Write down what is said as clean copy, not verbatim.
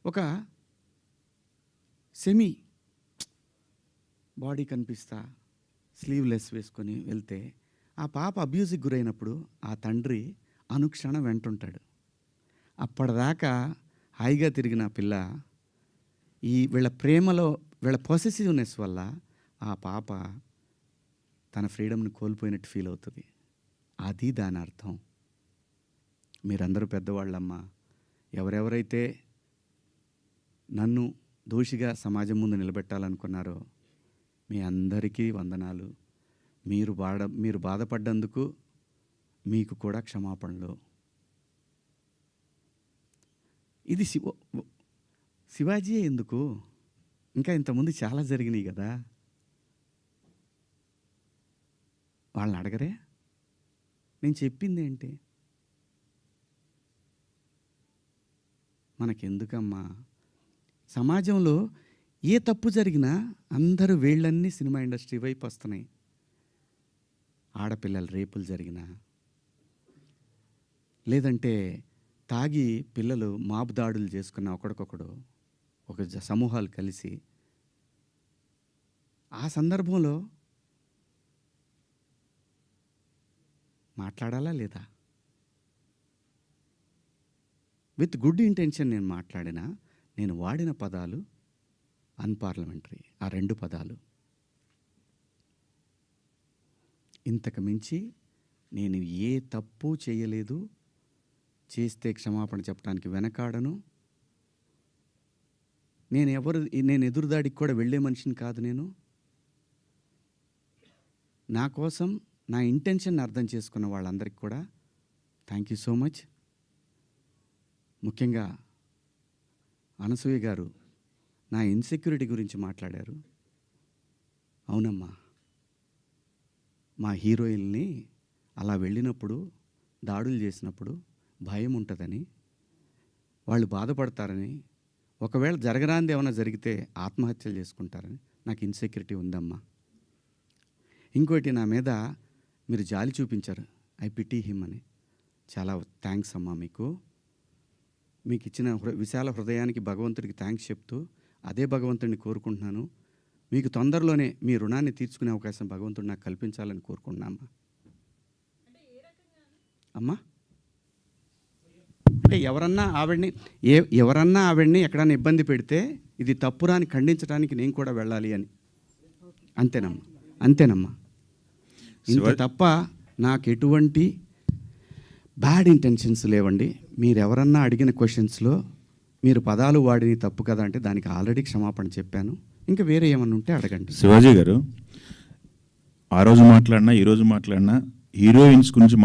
ఒక semi body కనిపిస్తా sleeveless వేసుకొని వెళ్తే ఆ పాప అబ్యూజ్కి గురైనప్పుడు ఆ తండ్రి అనుక్షణం వెంటుంటాడు. అప్పటిదాకా హాయిగా తిరిగిన పిల్ల వీళ్ళ ప్రేమలో వీళ్ళ పొసెసివ్నెస్ వల్ల ఆ పాప తన ఫ్రీడమ్ని కోల్పోయినట్టు ఫీల్ అవుతుంది. అది దాని అర్థం. మీరందరూ పెద్దవాళ్ళమ్మా, ఎవరెవరైతే నన్ను దోషిగా సమాజం ముందు నిలబెట్టాలనుకున్నారో మీ అందరికీ వందనాలు. మీరు బాధపడ్డందుకు మీకు కూడా క్షమాపణలు. ఇది శివాజీ ఎందుకు, ఇంకా ఇంతకుముందు చాలా జరిగినాయి కదా. వాళ్ళని అడగరే? నేను చెప్పింది ఏంటి? మనకెందుకమ్మా? సమాజంలో ఏ తప్పు జరిగినా అందరూ వీళ్ళన్నీ సినిమా ఇండస్ట్రీ వైపు వస్తున్నాయి. ఆడపిల్లల రేపులు జరిగినా, లేదంటే తాగి పిల్లలు మాబు దాడులు చేసుకున్న ఒకడికొకడు ఒక సమూహాలు కలిసి, ఆ సందర్భంలో మాట్లాడాలా లేదా? విత్ గుడ్ ఇంటెన్షన్ నేను మాట్లాడినా, నేను వాడిన పదాలు అన్పార్లమెంటరీ. ఆ 2 పదాలు. ఇంతకు మించి నేను ఏ తప్పు చేయలేదు. చేస్తే క్షమాపణ చెప్పడానికి వెనకాడను. నేను ఎదురుదాడికి కూడా వెళ్ళే మనిషిని కాదు. నేను నా కోసం నా ఇంటెన్షన్ అర్థం చేసుకున్న వాళ్ళందరికీ కూడా థ్యాంక్ యూ సో మచ్. ముఖ్యంగా అనసూయ గారు నా ఇన్సెక్యూరిటీ గురించి మాట్లాడారు. అవునమ్మా, మా హీరోయిన్ని అలా వెళ్ళినప్పుడు, దాడులు చేసినప్పుడు భయం ఉంటుందని, వాళ్ళు బాధపడతారని, ఒకవేళ జరగరాంది ఏమైనా జరిగితే ఆత్మహత్యలు చేసుకుంటారని నాకు ఇన్సెక్యూరిటీ ఉందమ్మా. ఇంకోటి, నా మీద మీరు జాలి చూపించారు, ఐ పిటీ హిమ్ అని. చాలా థ్యాంక్స్ అమ్మా. మీకు ఇచ్చిన విశాల హృదయానికి భగవంతుడికి థ్యాంక్స్ చెప్తూ, అదే భగవంతుడిని కోరుకుంటున్నాను. మీకు తొందరలోనే మీ రుణాన్ని తీర్చుకునే అవకాశం భగవంతుడు నాకు కల్పించాలని కోరుకుంటున్నామా. అమ్మా, అంటే ఎవరన్నా ఆవిడ్ని ఎక్కడన్నా ఇబ్బంది పెడితే ఇది తప్పురా అని ఖండించడానికి నేను కూడా వెళ్ళాలి అని. అంతేనమ్మా. ఇంత తప్ప నాకు ఎటువంటి బ్యాడ్ ఇంటెన్షన్స్ లేవండి. మీరు ఎవరన్నా అడిగిన క్వశ్చన్స్లో మీరు పదాలు వాడిని తప్పు కదా అంటే దానికి ఆల్రెడీ క్షమాపణ చెప్పాను. ఇంకా వేరే ఏమన్నా ఉంటే అడగండి. శివాజీ గారు, ఆ రోజు మాట్లాడినా ఈరోజు మాట్లాడినా హీరోయిన్స్ గురించి